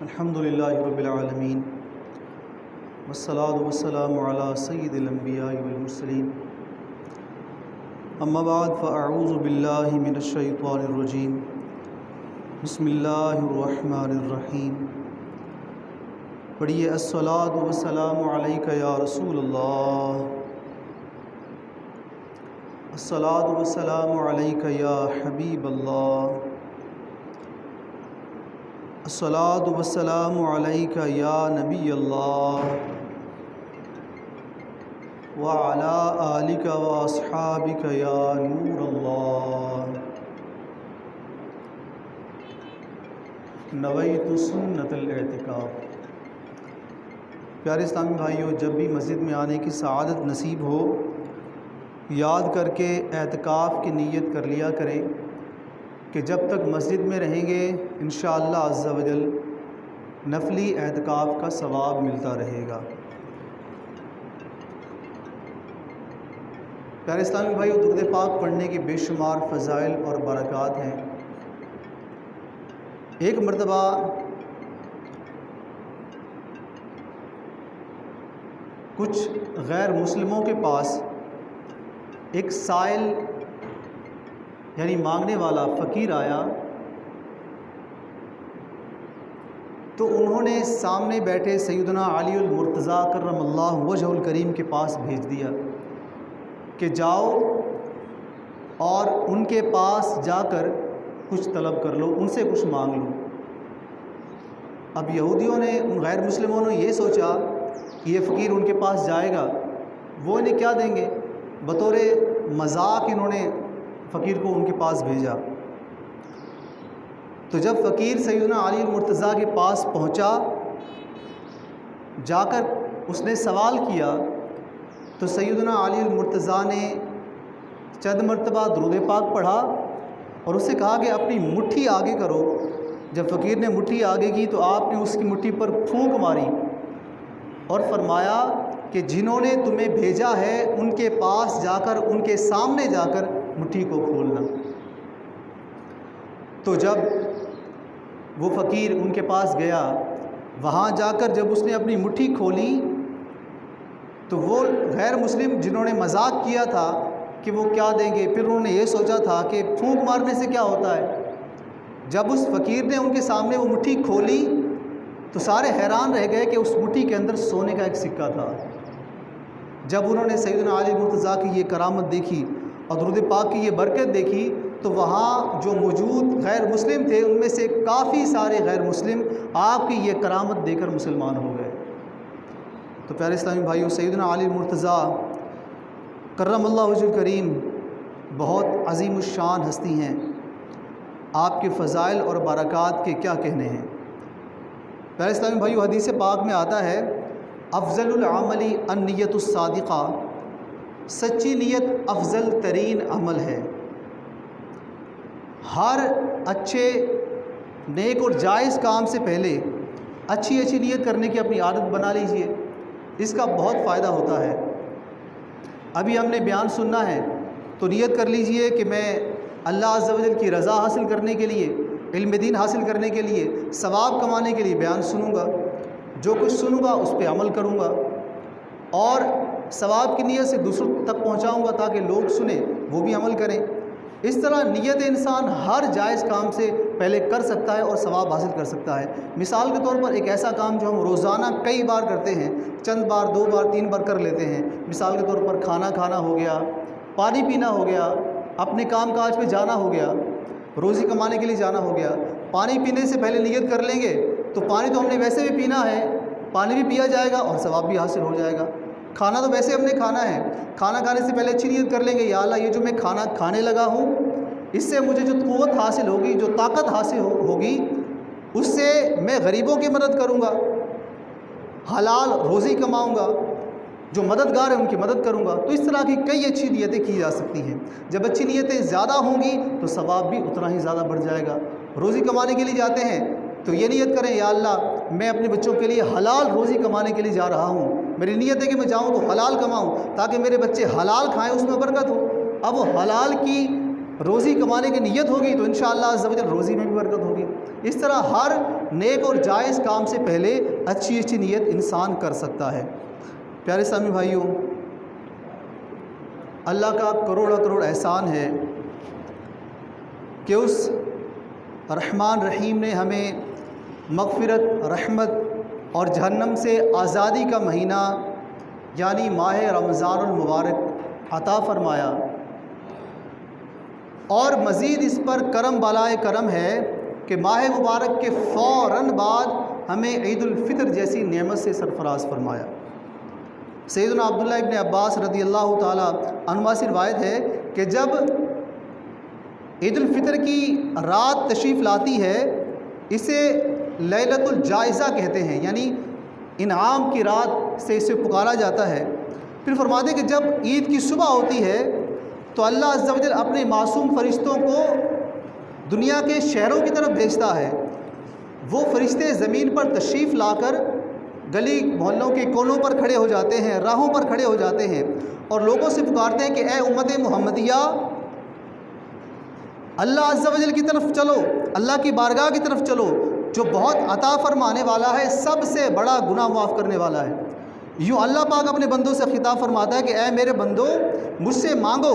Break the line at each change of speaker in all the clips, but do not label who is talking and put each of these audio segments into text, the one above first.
الحمدللہ رب العالمین والصلاة والسلام علی سید الانبیاء والمرسلین اما بعد فاعوذ باللہ من الشیطان الرجیم بسم اللہ الرحمن الرحیم پڑھیے الصلاة والسلام علیک یا رسول اللہ، الصلاة والسلام علیک یا حبیب اللہ، الصلاة والسلام علیک یا نبی اللہ وعلی آلک واصحابک یا نور اللہ۔ نویت سنت الاعتکاف۔ پیارے اسلامی بھائیوں، جب بھی مسجد میں آنے کی سعادت نصیب ہو، یاد کر کے اعتکاف کی نیت کر لیا کریں کہ جب تک مسجد میں رہیں گے انشاءاللہ عز و جل نفلی اعتکاف کا ثواب ملتا رہے گا۔ پیارے اسلامی بھائیو، درود پاک پڑھنے کے بے شمار فضائل اور برکات ہیں۔ ایک مرتبہ کچھ غیر مسلموں کے پاس ایک سائل یعنی مانگنے والا فقیر آیا، تو انہوں نے سامنے بیٹھے سیدنا علی المرتضیٰ کرم اللہ وجہ الکریم کے پاس بھیج دیا کہ جاؤ اور ان کے پاس جا کر کچھ طلب کر لو، ان سے کچھ مانگ لو۔ اب یہودیوں نے، ان غیر مسلموں نے یہ سوچا کہ یہ فقیر ان کے پاس جائے گا، وہ انہیں کیا دیں گے، بطور مذاق انہوں نے فقیر کو ان کے پاس بھیجا۔ تو جب فقیر سیدنا علی المرتضیٰ کے پاس پہنچا، جا کر اس نے سوال کیا تو سیدنا علی المرتضیٰ نے چند مرتبہ درود پاک پڑھا اور اس سے کہا کہ اپنی مٹھی آگے کرو۔ جب فقیر نے مٹھی آگے کی تو آپ نے اس کی مٹھی پر پھونک ماری اور فرمایا کہ جنہوں نے تمہیں بھیجا ہے ان کے پاس جا کر، ان کے سامنے جا کر مٹھی کو کھولنا۔ تو جب وہ فقیر ان کے پاس گیا، وہاں جا کر جب اس نے اپنی مٹھی کھولی تو وہ غیر مسلم جنہوں نے مذاق کیا تھا کہ وہ کیا دیں گے، پھر انہوں نے یہ سوچا تھا کہ پھونک مارنے سے کیا ہوتا ہے۔ جب اس فقیر نے ان کے سامنے وہ مٹھی کھولی تو سارے حیران رہ گئے کہ اس مٹھی کے اندر سونے کا ایک سکہ تھا۔ جب انہوں نے سیدنا علی مرتضیٰ کی یہ کرامت دیکھی اور درود پاک کی یہ برکت دیکھی تو وہاں جو موجود غیر مسلم تھے ان میں سے کافی سارے غیر مسلم آپ کی یہ کرامت دے کر مسلمان ہو گئے۔ تو پیارے اسلامی بھائیوں، سیدنا علی مرتضیٰ کرم اللہ وجہ الکریم بہت عظیم الشان ہستی ہیں، آپ کے فضائل اور برکات کے کیا کہنے ہیں۔ پیارے اسلامی بھائیو، حدیث پاک میں آتا ہے افضل العمل النیت الصادقہ، سچی نیت افضل ترین عمل ہے۔ ہر اچھے نیک اور جائز کام سے پہلے اچھی نیت کرنے کی اپنی عادت بنا لیجئے، اس کا بہت فائدہ ہوتا ہے۔ ابھی ہم نے بیان سننا ہے تو نیت کر لیجئے کہ میں اللہ عز و جل کی رضا حاصل کرنے کے لیے، علم دین حاصل کرنے کے لیے، ثواب کمانے کے لیے بیان سنوں گا، جو کچھ سنوں گا اس پہ عمل کروں گا اور ثواب کی نیت سے دوسروں تک پہنچاؤں گا تاکہ لوگ سنیں، وہ بھی عمل کریں۔ اس طرح نیت انسان ہر جائز کام سے پہلے کر سکتا ہے اور ثواب حاصل کر سکتا ہے۔ مثال کے طور پر ایک ایسا کام جو ہم روزانہ کئی بار کرتے ہیں، چند بار، 2 بار، 3 بار کر لیتے ہیں، مثال کے طور پر کھانا کھانا ہو گیا، پانی پینا ہو گیا، اپنے کام کاج پہ جانا ہو گیا، روزی کمانے کے لیے جانا ہو گیا۔ پانی پینے سے پہلے نیت کر لیں گے تو پانی تو ہم نے ویسے بھی پینا ہے، پانی بھی پیا جائے گا اور ثواب بھی حاصل ہو جائے گا۔ کھانا تو ویسے ہم نے کھانا ہے، کھانا کھانے سے پہلے اچھی نیت کر لیں گے، یا اللہ یہ جو میں کھانا کھانے لگا ہوں اس سے مجھے جو قوت حاصل ہوگی، جو طاقت حاصل ہوگی، اس سے میں غریبوں کی مدد کروں گا، حلال روزی کماؤں گا، جو مددگار ہیں ان کی مدد کروں گا۔ تو اس طرح کی کئی اچھی نیتیں کی جا سکتی ہیں۔ جب اچھی نیتیں زیادہ ہوں گی تو ثواب بھی اتنا ہی زیادہ بڑھ جائے گا۔ روزی کمانے کے لیے جاتے ہیں تو یہ نیت کریں، یا اللہ میں اپنے بچوں کے لیے حلال روزی کمانے کے لیے جا رہا ہوں، میری نیت ہے کہ میں جاؤں تو حلال کماؤں تاکہ میرے بچے حلال کھائیں، اس میں برکت ہو۔ اب وہ حلال کی روزی کمانے کی نیت ہوگی تو انشاءاللہ عز و جل روزی میں بھی برکت ہوگی۔ اس طرح ہر نیک اور جائز کام سے پہلے اچھی اچھی نیت انسان کر سکتا ہے۔ پیارے اسلامی بھائیوں، اللہ کا کروڑ کروڑ احسان ہے کہ اس رحمان رحیم نے ہمیں مغفرت، رحمت اور جہنم سے آزادی کا مہینہ یعنی ماہ رمضان المبارک عطا فرمایا، اور مزید اس پر کرم بالائے کرم ہے کہ ماہ مبارک کے فوراً بعد ہمیں عید الفطر جیسی نعمت سے سرفراز فرمایا۔ سیدنا عبداللہ ابن عباس رضی اللہ تعالیٰ عنہما سے روایت ہے کہ جب عید الفطر کی رات تشریف لاتی ہے، اسے لیلۃ الجائزہ کہتے ہیں، یعنی انعام کی رات سے اسے پکارا جاتا ہے۔ پھر فرماتے ہیں کہ جب عید کی صبح ہوتی ہے تو اللہ عز و جل اپنے معصوم فرشتوں کو دنیا کے شہروں کی طرف بھیجتا ہے۔ وہ فرشتے زمین پر تشریف لا کر گلی محلوں کے کونوں پر کھڑے ہو جاتے ہیں، راہوں پر کھڑے ہو جاتے ہیں اور لوگوں سے پکارتے ہیں کہ اے امت محمدیہ، اللہ عز و جل کی طرف چلو، اللہ کی بارگاہ کی طرف چلو، جو بہت عطا فرمانے والا ہے، سب سے بڑا گناہ معاف کرنے والا ہے۔ یوں اللہ پاک اپنے بندوں سے خطاب فرماتا ہے کہ اے میرے بندو، مجھ سے مانگو،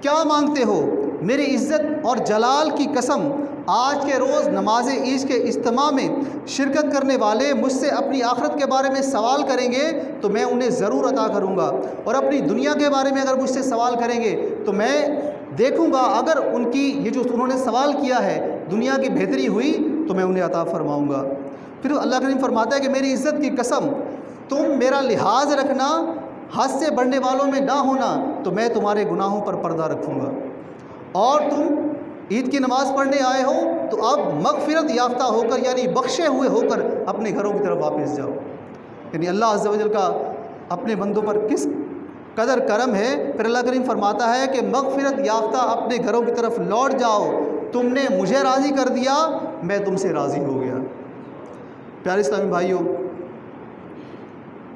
کیا مانگتے ہو؟ میری عزت اور جلال کی قسم، آج کے روز نماز عید کے اجتماع میں شرکت کرنے والے مجھ سے اپنی آخرت کے بارے میں سوال کریں گے تو میں انہیں ضرور عطا کروں گا، اور اپنی دنیا کے بارے میں اگر مجھ سے سوال کریں گے تو میں دیکھوں گا اگر ان کی یہ جو انہوں نے سوال کیا ہے دنیا کی بہتری ہوئی تو میں انہیں عطا فرماؤں گا۔ پھر اللہ کریم فرماتا ہے کہ میری عزت کی قسم، تم میرا لحاظ رکھنا، حد سے بڑھنے والوں میں نہ ہونا، تو میں تمہارے گناہوں پر پردہ رکھوں گا، اور تم عید کی نماز پڑھنے آئے ہو تو اب مغفرت یافتہ ہو کر یعنی بخشے ہوئے ہو کر اپنے گھروں کی طرف واپس جاؤ۔ یعنی اللہ عز و جل کا اپنے بندوں پر کس قدر کرم ہے۔ پھر اللہ کریم فرماتا ہے کہ مغفرت یافتہ اپنے گھروں کی طرف لوٹ جاؤ، تم نے مجھے راضی کر دیا، میں تم سے راضی ہو گیا۔ پیارے اسلامی بھائیوں،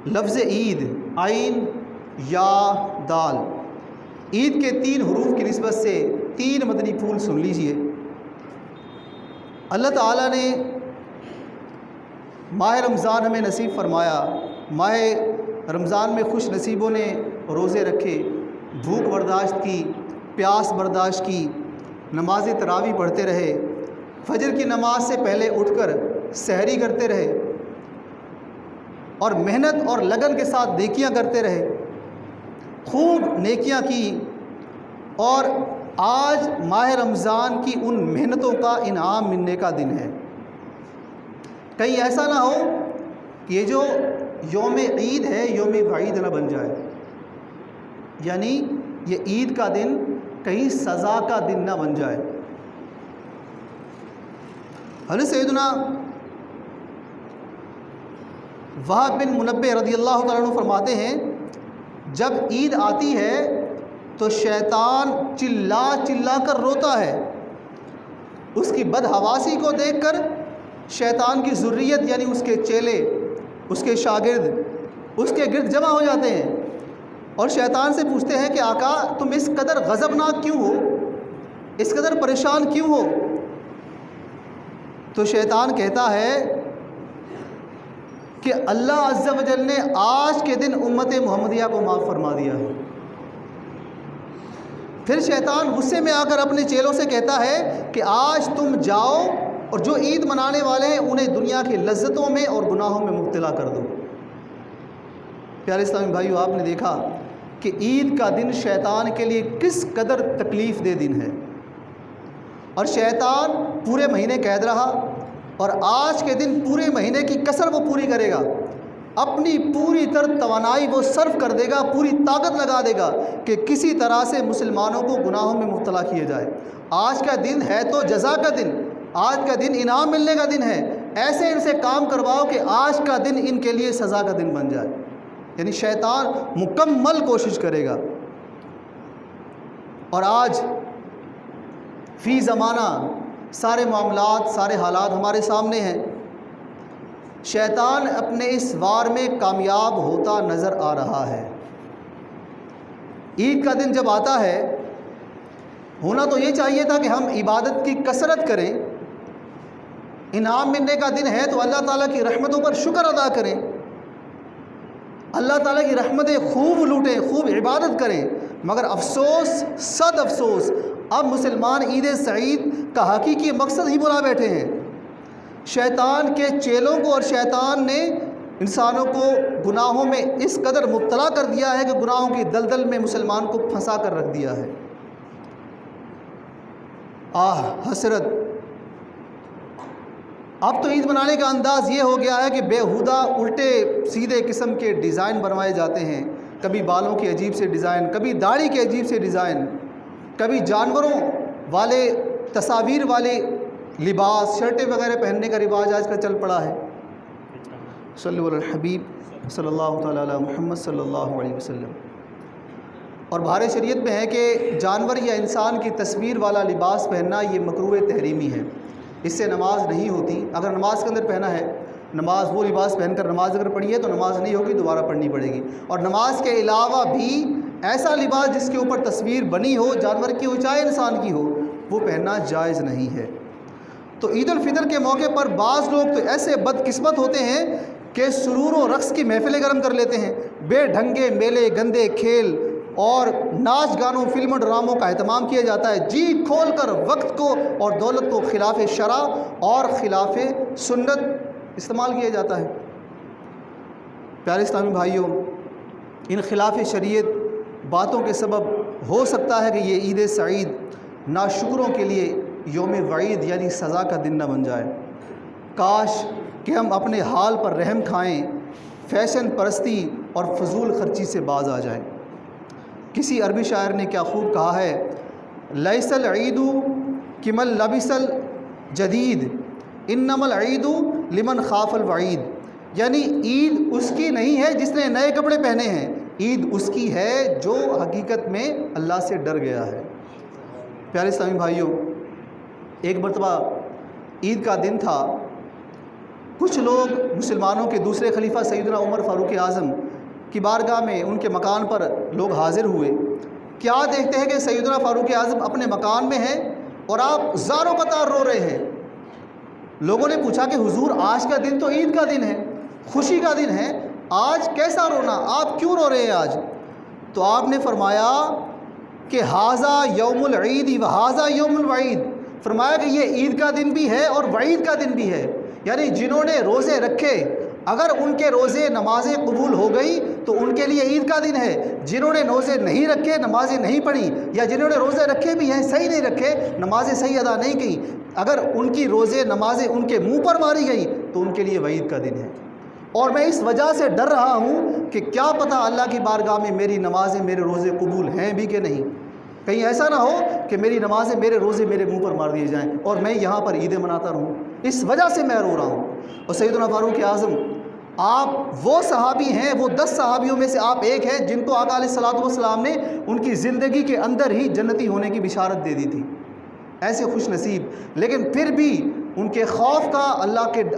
لفظ عید، عین، یا، دال، عید کے 3 حروف کی نسبت سے 3 مدنی پھول سن لیجئے۔ اللہ تعالیٰ نے ماہ رمضان ہمیں نصیب فرمایا، ماہ رمضان میں خوش نصیبوں نے روزے رکھے، بھوک برداشت کی، پیاس برداشت کی، نماز تراویح پڑھتے رہے، فجر کی نماز سے پہلے اٹھ کر سحری کرتے رہے، اور محنت اور لگن کے ساتھ نیکیاں کرتے رہے، خوب نیکیاں کی، اور آج ماہ رمضان کی ان محنتوں کا انعام ملنے کا دن ہے۔ کہیں ایسا نہ ہو کہ یہ جو یوم عید ہے یوم وعید نہ بن جائے، یعنی یہ عید کا دن کہیں سزا کا دن نہ بن جائے۔ حضرت سیدنا وہب بن منبہ رضی اللہ تعالیٰ عنہ فرماتے ہیں، جب عید آتی ہے تو شیطان چلا چلا کر روتا ہے، اس کی بدحواسی کو دیکھ کر شیطان کی ذریت یعنی اس کے چیلے، اس کے شاگرد اس کے گرد جمع ہو جاتے ہیں اور شیطان سے پوچھتے ہیں کہ آقا تم اس قدر غضبناک کیوں ہو، اس قدر پریشان کیوں ہو؟ تو شیطان کہتا ہے کہ اللہ عز و جل نے آج کے دن امت محمدیہ کو معاف فرما دیا ہے۔ پھر شیطان غصے میں آ کر اپنے چیلوں سے کہتا ہے کہ آج تم جاؤ اور جو عید منانے والے ہیں انہیں دنیا کی لذتوں میں اور گناہوں میں مبتلا کر دو۔ پیارے اسلامی بھائیو، آپ نے دیکھا کہ عید کا دن شیطان کے لیے کس قدر تکلیف دہ دن ہے، اور شیطان پورے مہینے قید رہا، اور آج کے دن پورے مہینے کی کسر وہ پوری کرے گا، اپنی پوری توانائی وہ صرف کر دے گا، پوری طاقت لگا دے گا کہ کسی طرح سے مسلمانوں کو گناہوں میں مبتلا کیا جائے۔ آج کا دن ہے تو جزا کا دن، آج کا دن انعام ملنے کا دن ہے، ایسے ان سے کام کرواؤ کہ آج کا دن ان کے لیے سزا کا دن بن جائے۔ یعنی شیطان مکمل کوشش کرے گا۔ اور آج فی زمانہ سارے معاملات، سارے حالات ہمارے سامنے ہیں، شیطان اپنے اس وار میں کامیاب ہوتا نظر آ رہا ہے۔ عید کا دن جب آتا ہے، ہونا تو یہ چاہیے تھا کہ ہم عبادت کی کثرت کریں، انعام ملنے کا دن ہے تو اللہ تعالیٰ کی رحمتوں پر شکر ادا کریں، اللہ تعالیٰ کی رحمتیں خوب لوٹیں، خوب عبادت کریں۔ مگر افسوس، صد افسوس، اب مسلمان عید سعید کا حقیقی مقصد ہی بھلا بیٹھے ہیں۔ شیطان کے چیلوں کو اور شیطان نے انسانوں کو گناہوں میں اس قدر مبتلا کر دیا ہے کہ گناہوں کی دلدل میں مسلمان کو پھنسا کر رکھ دیا ہے۔ حسرت! اب تو عید منانے کا انداز یہ ہو گیا ہے کہ بیہودہ الٹے سیدھے قسم کے ڈیزائن بنوائے جاتے ہیں، کبھی بالوں کے عجیب سے ڈیزائن، کبھی داڑھی کے عجیب سے ڈیزائن، کبھی جانوروں والے تصاویر والے لباس، شرٹیں وغیرہ پہننے کا رواج آج کل چل پڑا ہے۔ صلی اللہ علیہ الحبیب صلی اللہ تعالیٰ علیہ محمد صلی اللہ علیہ وسلم۔ اور بہار شریعت میں ہے کہ جانور یا انسان کی تصویر والا لباس پہننا یہ مکروہ تحریمی ہے، اس سے نماز نہیں ہوتی۔ اگر نماز کے اندر پہنا ہے، نماز وہ لباس پہن کر نماز اگر پڑھی ہے تو نماز نہیں ہوگی، دوبارہ پڑھنی پڑے گی۔ اور نماز کے علاوہ بھی ایسا لباس جس کے اوپر تصویر بنی ہو، جانور کی ہو چاہے انسان کی ہو، وہ پہننا جائز نہیں ہے۔ تو عید الفطر کے موقع پر بعض لوگ تو ایسے بدقسمت ہوتے ہیں کہ سرور و رقص کی محفلیں گرم کر لیتے ہیں، بے ڈھنگے میلے، گندے کھیل اور ناچ گانوں، فلم و ڈراموں کا اہتمام کیا جاتا ہے، جی کھول کر وقت کو اور دولت کو خلاف شرع اور خلاف سنت استعمال کیا جاتا ہے۔ پیارے اسلامی بھائیوں، ان خلاف شریعت باتوں کے سبب ہو سکتا ہے کہ یہ عید سعید ناشکروں کے لیے یوم وعید یعنی سزا کا دن نہ بن جائے۔ کاش کہ ہم اپنے حال پر رحم کھائیں، فیشن پرستی اور فضول خرچی سے باز آ جائیں۔ کسی عربی شاعر نے کیا خوب کہا ہے، لیس العید کمن لبس الجدید انما العید لمن خاف الوعید، یعنی عید اس کی نہیں ہے جس نے نئے کپڑے پہنے ہیں، عید اس کی ہے جو حقیقت میں اللہ سے ڈر گیا ہے۔ پیارے اسلامی بھائیوں، ایک مرتبہ عید کا دن تھا، کچھ لوگ مسلمانوں کے دوسرے خلیفہ سیدنا عمر فاروق اعظم کی بارگاہ میں ان کے مکان پر لوگ حاضر ہوئے۔ کیا دیکھتے ہیں کہ سیدنا فاروق اعظم اپنے مکان میں ہیں اور آپ زاروں قطار رو رہے ہیں۔ لوگوں نے پوچھا کہ حضور آج کا دن تو عید کا دن ہے، خوشی کا دن ہے، آج کیسا رونا، آپ کیوں رو رہے ہیں آج؟ تو آپ نے فرمایا کہ ھذا یوم العید و ھذا یوم الوعید، فرمایا کہ یہ عید کا دن بھی ہے اور وعید کا دن بھی ہے، یعنی جنہوں نے روزے رکھے اگر ان کے روزے نمازیں قبول ہو گئی تو ان کے لیے عید کا دن ہے، جنہوں نے روزے نہیں رکھے، نمازیں نہیں پڑھی، یا جنہوں نے روزے رکھے بھی ہیں صحیح نہیں رکھے، نمازیں صحیح ادا نہیں کی، اگر ان کی روزے نمازیں ان کے منہ پر ماری گئی تو ان کے لیے وعید کا دن ہے۔ اور میں اس وجہ سے ڈر رہا ہوں کہ کیا پتہ اللہ کی بارگاہ میں میری نمازیں، میرے روزے قبول ہیں بھی کہ نہیں، کہیں ایسا نہ ہو کہ میری نمازیں، میرے روزے میرے منہ پر مار دیے جائیں اور میں یہاں پر عیدیں مناتا رہوں، اس وجہ سے میں رو رہا ہوں۔ اور سیدنا فاروق اعظم آپ وہ صحابی ہیں، وہ 10 صحابیوں میں سے آپ ایک ہیں جن کو آقا علیہ الصلوۃ والسلام نے ان کی زندگی کے اندر ہی جنتی ہونے کی بشارت دے دی تھی، ایسے خوش نصیب، لیکن پھر بھی ان کے خوف کا،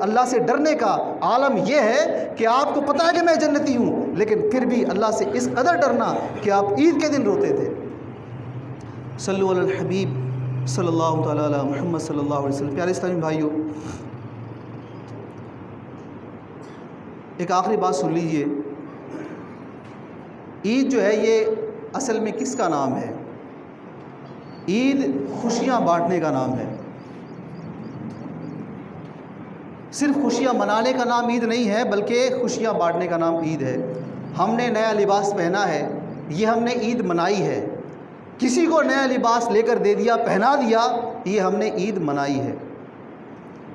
اللہ سے ڈرنے کا عالم یہ ہے کہ آپ کو پتہ ہے کہ میں جنتی ہوں، لیکن پھر بھی اللہ سے اس قدر ڈرنا کہ آپ عید کے دن روتے تھے۔ صلو علی الحبیب صلی اللہ تعالیٰ علیہ محمد صلی اللہ علیہ وسلم۔ پیارے اسلامی بھائیوں، ایک آخری بات سن لیجئے، عید جو ہے یہ اصل میں کس کا نام ہے؟ عید خوشیاں بانٹنے کا نام ہے، صرف خوشیاں منانے کا نام عید نہیں ہے، بلکہ خوشیاں بانٹنے کا نام عید ہے۔ ہم نے نیا لباس پہنا ہے، یہ ہم نے عید منائی ہے، کسی کو نیا لباس لے کر دے دیا، پہنا دیا، یہ ہم نے عید منائی ہے،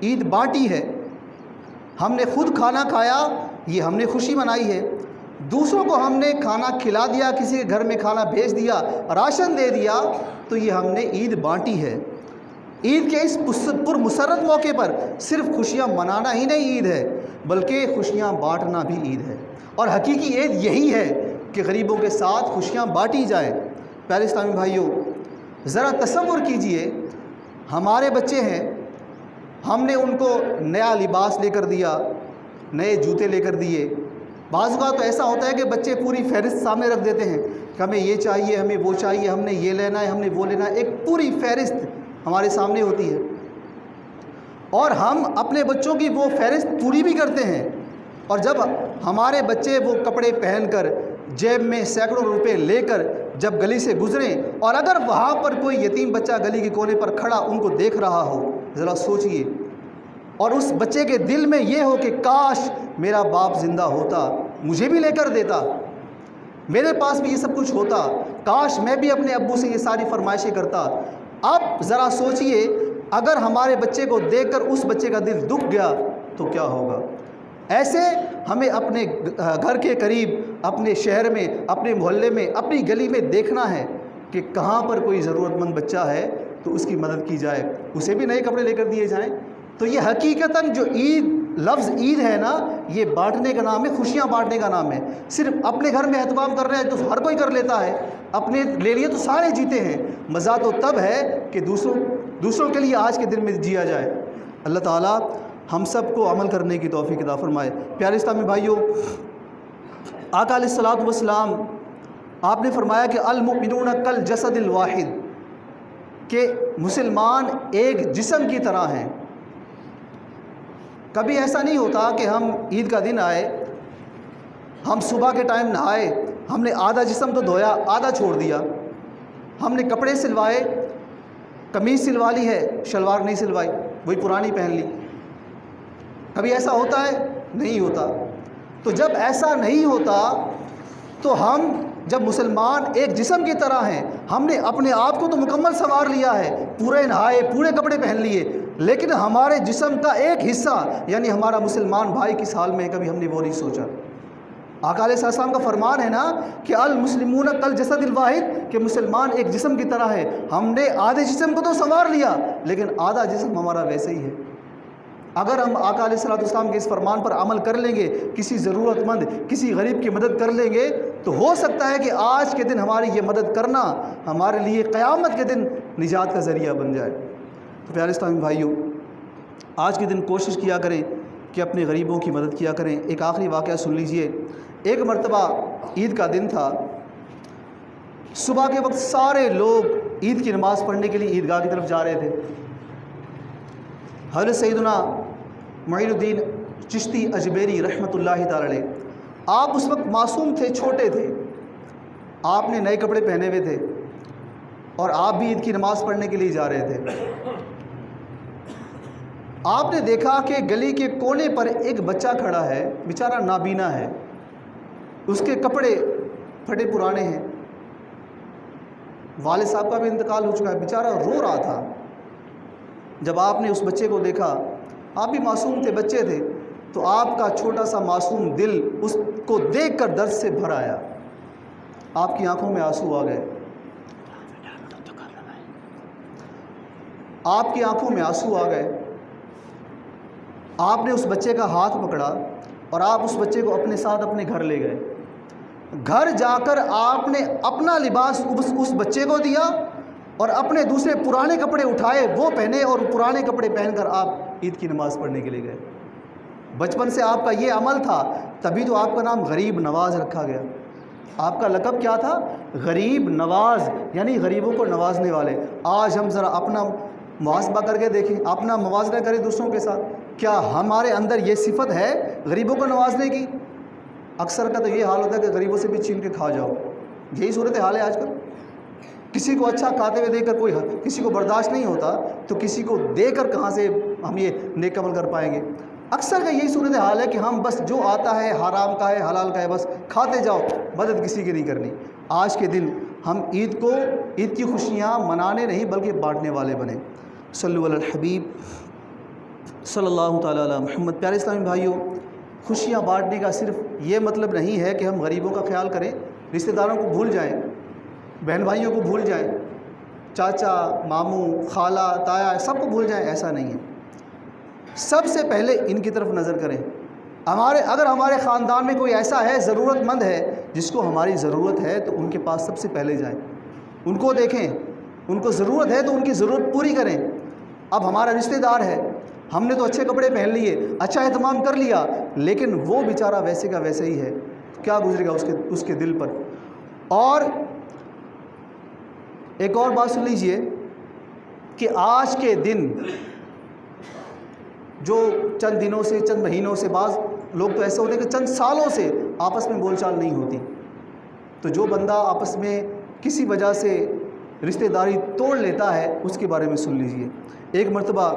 عید بانٹی ہے۔ ہم نے خود کھانا کھایا، یہ ہم نے خوشی منائی ہے۔ دوسروں کو ہم نے کھانا کھلا دیا، کسی کے گھر میں کھانا بھیج دیا، راشن دے دیا، تو یہ ہم نے عید بانٹی ہے۔ عید کے اس پرمسرت موقع پر صرف خوشیاں منانا ہی نہیں عید ہے، بلکہ خوشیاں بانٹنا بھی عید ہے، اور حقیقی عید یہی ہے کہ غریبوں کے ساتھ خوشیاں بانٹی جائیں۔ پیارے اسلامی بھائیوں، ذرا تصور کیجئے، ہمارے بچے ہیں، ہم نے ان کو نیا لباس لے کر دیا، نئے جوتے لے کر دیے۔ بعض اوقات تو ایسا ہوتا ہے کہ بچے پوری فہرست سامنے رکھ دیتے ہیں کہ ہمیں یہ چاہیے، ہمیں وہ چاہیے، ہم نے یہ لینا ہے، ہم نے وہ لینا ہے، ایک پوری فہرست ہمارے سامنے ہوتی ہے، اور ہم اپنے بچوں کی وہ فہرست پوری بھی کرتے ہیں، اور جب ہمارے بچے وہ کپڑے پہن کر جیب میں سینکڑوں روپے لے کر جب گلی سے گزریں، اور اگر وہاں پر کوئی یتیم بچہ گلی کے کونے پر کھڑا ان کو دیکھ رہا ہو، ذرا سوچئے، اور اس بچے کے دل میں یہ ہو کہ کاش میرا باپ زندہ ہوتا، مجھے بھی لے کر دیتا، میرے پاس بھی یہ سب کچھ ہوتا، کاش میں بھی اپنے ابو سے یہ ساری فرمائشیں کرتا۔ اب ذرا سوچئے اگر ہمارے بچے کو دیکھ کر اس بچے کا دل دکھ گیا تو کیا ہوگا؟ ایسے ہمیں اپنے گھر کے قریب، اپنے شہر میں، اپنے محلے میں، اپنی گلی میں دیکھنا ہے کہ کہاں پر کوئی ضرورت مند بچہ ہے تو اس کی مدد کی جائے، اسے بھی نئے کپڑے لے کر دیے جائیں۔ تو یہ حقیقتاً جو لفظ عید ہے نا، یہ بانٹنے کا نام ہے، خوشیاں بانٹنے کا نام ہے۔ صرف اپنے گھر میں اہتمام کر رہے ہیں تو ہر کوئی کر لیتا ہے، اپنے لے لیے تو سارے جیتے ہیں، مزہ تو تب ہے کہ دوسروں کے لیے آج کے دن میں جیا جائے۔ اللہ تعالیٰ ہم سب کو عمل کرنے کی توفیق عطا فرمائے۔ پیارے اسلامی بھائیوں، آقا علیہ الصلوۃ والسلام آپ نے فرمایا کہ المؤمنون کالجسد الواحد، کہ مسلمان ایک جسم کی طرح ہیں۔ کبھی ایسا نہیں ہوتا کہ ہم عید کا دن آئے، ہم صبح کے ٹائم نہائے، ہم نے آدھا جسم تو دھویا، آدھا چھوڑ دیا، ہم نے کپڑے سلوائے، قمیض سلوا لی ہے، شلوار نہیں سلوائی، وہی پرانی پہن لی۔ کبھی ایسا ہوتا ہے؟ نہیں ہوتا۔ تو جب ایسا نہیں ہوتا تو ہم جب مسلمان ایک جسم کی طرح ہیں، ہم نے اپنے آپ کو تو مکمل سنوار لیا ہے، پورے نہائے، پورے کپڑے پہن لیے، لیکن ہمارے جسم کا ایک حصہ یعنی ہمارا مسلمان بھائی کس حال میں ہے کبھی ہم نے وہ نہیں سوچا۔ آقا علیہ السلام کا فرمان ہے نا کہ المسلمون کالجسد الواحد، کہ مسلمان ایک جسم کی طرح ہے۔ ہم نے آدھے جسم کو تو سنوار لیا لیکن آدھا جسم ہمارا ویسے ہی ہے۔ اگر ہم آقا علیہ السلام کے اس فرمان پر عمل کر لیں گے، کسی ضرورت مند، کسی غریب کی مدد کر لیں گے، تو ہو سکتا ہے کہ آج کے دن ہماری یہ مدد کرنا ہمارے لیے قیامت کے دن نجات کا ذریعہ بن جائے۔ تو پیارے اسلامی بھائیوں، آج کے دن کوشش کیا کریں کہ اپنے غریبوں کی مدد کیا کریں۔ ایک آخری واقعہ سن لیجئے۔ ایک مرتبہ عید کا دن تھا، صبح کے وقت سارے لوگ عید کی نماز پڑھنے کے لیے عیدگاہ کی طرف جا رہے تھے۔ حضرت سیدنا معین الدین چشتی اجمیری رحمۃ اللہ تعالی علیہ، آپ اس وقت معصوم تھے، چھوٹے تھے، آپ نے نئے کپڑے پہنے ہوئے تھے اور آپ بھی عید کی نماز پڑھنے کے لیے جا رہے تھے۔ آپ نے دیکھا کہ گلی کے کونے پر ایک بچہ کھڑا ہے، بیچارہ نابینا ہے، اس کے کپڑے پھٹے پرانے ہیں، والد صاحب کا بھی انتقال ہو چکا ہے، بیچارہ رو رہا تھا۔ جب آپ نے اس بچے کو دیکھا، آپ بھی معصوم تھے، بچے تھے، تو آپ کا چھوٹا سا معصوم دل اس کو دیکھ کر درد سے بھر آیا، آپ کی آنکھوں میں آنسو آ گئے، آپ کی آنکھوں میں آنسو آ گئے۔ آپ نے اس بچے کا ہاتھ پکڑا اور آپ اس بچے کو اپنے ساتھ اپنے گھر لے گئے۔ گھر جا کر آپ نے اپنا لباس اس بچے کو دیا اور اپنے دوسرے پرانے کپڑے اٹھائے، وہ پہنے اور پرانے کپڑے پہن کر آپ عید کی نماز پڑھنے کے لیے گئے۔ بچپن سے آپ کا یہ عمل تھا، تبھی تو آپ کا نام غریب نواز رکھا گیا۔ آپ کا لقب کیا تھا؟ غریب نواز، یعنی غریبوں کو نوازنے والے۔ آج ہم ذرا اپنا محاسبہ کر کے دیکھیں، اپنا موازنہ کریں دوسروں کے ساتھ، کیا ہمارے اندر یہ صفت ہے غریبوں کو نوازنے کی؟ اکثر کا تو یہ حال ہوتا ہے کہ غریبوں سے بھی چھین کے کھا جاؤ، یہی صورت حال ہے آج کل۔ کسی کو اچھا کھاتے ہوئے دیکھ کر کسی کو برداشت نہیں ہوتا، تو کسی کو دے کر کہاں سے ہم یہ نیک عمل کر پائیں گے؟ اکثر کا یہی صورت حال ہے کہ ہم بس جو آتا ہے، حرام کا ہے، حلال کا ہے، بس کھاتے جاؤ، مدد کسی کی نہیں کرنی۔ آج کے دن ہم عید کی خوشیاں منانے نہیں بلکہ بانٹنے والے بنیں۔ صلو علی الحبیب صلی اللہ تعالیٰ علی محمد۔ پیارے اسلامی بھائیوں، خوشیاں بانٹنے کا صرف یہ مطلب نہیں ہے کہ ہم غریبوں کا خیال کریں، رشتہ داروں کو بھول جائیں، بہن بھائیوں کو بھول جائیں، چاچا، ماموں، خالہ، تایا، سب کو بھول جائیں، ایسا نہیں ہے۔ سب سے پہلے ان کی طرف نظر کریں۔ اگر ہمارے خاندان میں کوئی ایسا ہے، ضرورت مند ہے، جس کو ہماری ضرورت ہے، تو ان کے پاس سب سے پہلے جائیں، ان کو دیکھیں، ان کو ضرورت ہے تو ان کی ضرورت پوری کریں۔ اب ہمارا رشتہ دار ہے، ہم نے تو اچھے کپڑے پہن لیے، اچھا اہتمام کر لیا، لیکن وہ بیچارہ ویسے کا ویسے ہی ہے، کیا گزرے گا اس کے دل پر؟ اور ایک اور بات سن لیجئے کہ آج کے دن جو چند دنوں سے، چند مہینوں سے، بعض لوگ تو ایسے ہوتے ہیں کہ چند سالوں سے آپس میں بول چال نہیں ہوتی. تو جو بندہ آپس میں کسی وجہ سے رشتہ داری توڑ لیتا ہے اس کے بارے میں سن لیجئے. ایک مرتبہ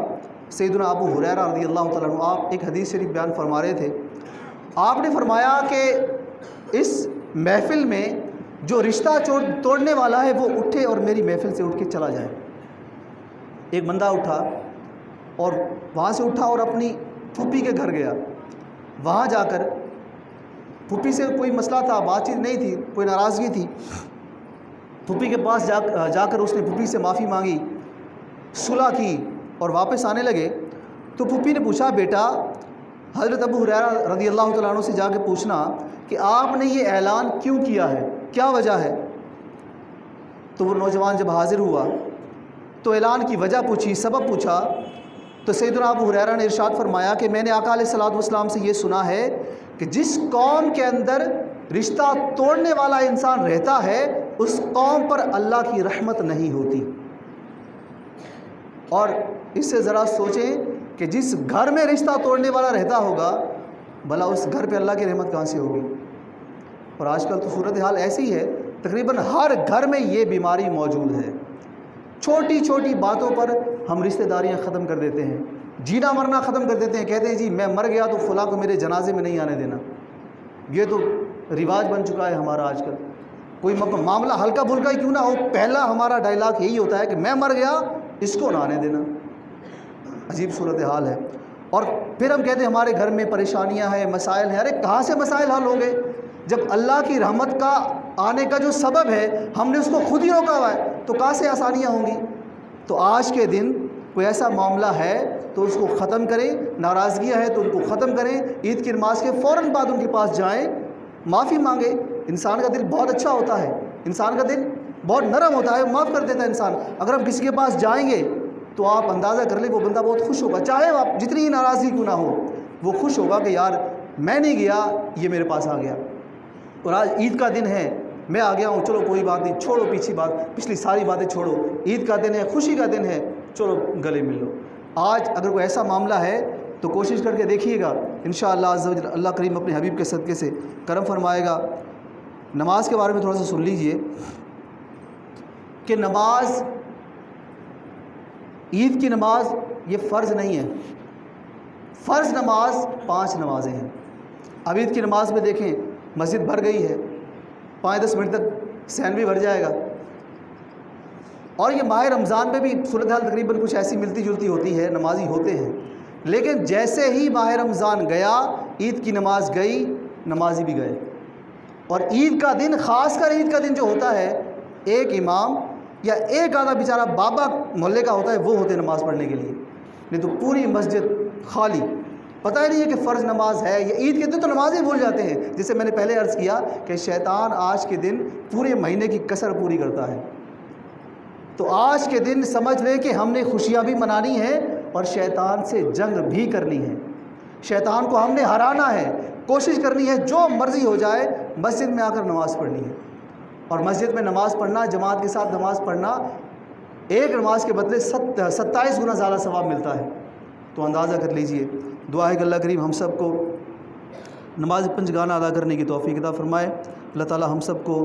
سیدنا ابو ہریرہ رضی اللہ تعالیٰ عنہ آپ ایک حدیث شریف بیان فرما رہے تھے. آپ نے فرمایا کہ اس محفل میں جو رشتہ توڑنے والا ہے وہ اٹھے اور میری محفل سے اٹھ کے چلا جائے. ایک بندہ اٹھا اور وہاں سے اٹھا اور اپنی پھوپھی کے گھر گیا. وہاں جا کر پھوپھی سے کوئی مسئلہ تھا، بات چیت نہیں تھی، کوئی ناراضگی تھی. پھوپھی کے پاس جا کر اس نے پھوپھی سے معافی مانگی، صلح کی اور واپس آنے لگے. تو پھوپھی نے پوچھا بیٹا حضرت ابو ہریرہ رضی اللہ تعالیٰ عنہ سے جا کے پوچھنا کہ آپ نے یہ اعلان کیوں کیا ہے، کیا وجہ ہے. تو وہ نوجوان جب حاضر ہوا تو اعلان کی وجہ پوچھی، سبب پوچھا. تو سیدنا ابو ہریرہ نے ارشاد فرمایا کہ میں نے آقا علیہ الصلوۃ والسلام سے یہ سنا ہے کہ جس قوم کے اندر رشتہ توڑنے والا انسان رہتا ہے اس قوم پر اللہ کی رحمت نہیں ہوتی. اور اس سے ذرا سوچیں کہ جس گھر میں رشتہ توڑنے والا رہتا ہوگا بھلا اس گھر پہ اللہ کی رحمت کہاں سے ہوگی. اور آج کل تو صورتحال ایسی ہے، تقریباً ہر گھر میں یہ بیماری موجود ہے. چھوٹی چھوٹی باتوں پر ہم رشتہ داریاں ختم کر دیتے ہیں، جینا مرنا ختم کر دیتے ہیں. کہتے ہیں جی میں مر گیا تو فلاں کو میرے جنازے میں نہیں آنے دینا. یہ تو رواج بن چکا ہے ہمارا آج کل. کوئی معاملہ ہلکا پھلکا ہی کیوں نہ ہو، پہلا ہمارا ڈائلاگ یہی ہوتا ہے کہ میں مر گیا اس کو نہ آنے دینا. عجیب صورتحال ہے. اور پھر ہم کہتے ہیں ہمارے گھر میں پریشانیاں ہیں، مسائل ہیں. ارے کہاں سے مسائل حل ہو گئے جب اللہ کی رحمت کا آنے کا جو سبب ہے ہم نے اس کو خود ہی روکا ہوا ہے، تو کہاں سے آسانیاں ہوں گی. تو آج کے دن کوئی ایسا معاملہ ہے تو اس کو ختم کریں، ناراضگیاں ہیں تو ان کو ختم کریں. عید کی نماز کے فوراً بعد ان کے پاس جائیں، معافی مانگیں. انسان کا دل بہت اچھا ہوتا ہے، انسان کا دل بہت نرم ہوتا ہے، معاف کر دیتا ہے انسان. اگر ہم کسی کے پاس جائیں گے تو آپ اندازہ کر لیں وہ بندہ بہت خوش ہوگا، چاہے آپ جتنی ہی ناراضگی کیوں نہ ہو، وہ خوش ہوگا کہ یار میں نہیں گیا یہ میرے پاس آ گیا. اور آج عید کا دن ہے، میں آ گیا ہوں، چلو کوئی بات نہیں، چھوڑو پچھلی ساری باتیں چھوڑو. عید کا دن ہے، خوشی کا دن ہے، چلو گلے مل لو. آج اگر کوئی ایسا معاملہ ہے تو کوشش کر کے دیکھیے گا، انشاءاللہ عز و جل اللہ کریم اپنے حبیب کے صدقے سے کرم فرمائے گا. نماز کے بارے میں تھوڑا سا سن لیجئے کہ نماز، عید کی نماز یہ فرض نہیں ہے. فرض نماز 5 نمازیں ہیں. اب عید کی نماز میں دیکھیں مسجد بھر گئی ہے، 5-10 منٹ تک صحن بھی بھر جائے گا. اور یہ ماہ رمضان میں بھی صورتحال تقریباً کچھ ایسی ملتی جلتی ہوتی ہے، نمازی ہوتے ہیں. لیکن جیسے ہی ماہ رمضان گیا عید کی نماز گئی، نمازی بھی گئے. اور عید کا دن، خاص کر عید کا دن جو ہوتا ہے، ایک امام یا ایک آدھا بیچارہ بابا محلے کا ہوتا ہے وہ ہوتے نماز پڑھنے کے لیے، نہیں تو پوری مسجد خالی. پتہ ہی نہیں ہے کہ فرض نماز ہے. یہ عید کے دن تو نماز ہی بھول جاتے ہیں. جسے میں نے پہلے عرض کیا کہ شیطان آج کے دن پورے مہینے کی کسر پوری کرتا ہے. تو آج کے دن سمجھ لیں کہ ہم نے خوشیاں بھی منانی ہیں اور شیطان سے جنگ بھی کرنی ہے. شیطان کو ہم نے ہرانا ہے، کوشش کرنی ہے جو مرضی ہو جائے مسجد میں آ کر نماز پڑھنی ہے. اور مسجد میں نماز پڑھنا، جماعت کے ساتھ نماز پڑھنا، ایک نماز کے بدلے 27 گنا زیادہ ثواب ملتا ہے. تو اندازہ کر لیجئے. دعا ہے کہ اللہ کریم ہم سب کو نماز پنجگانہ ادا کرنے کی توفیق عطا فرمائے. اللہ تعالی ہم سب کو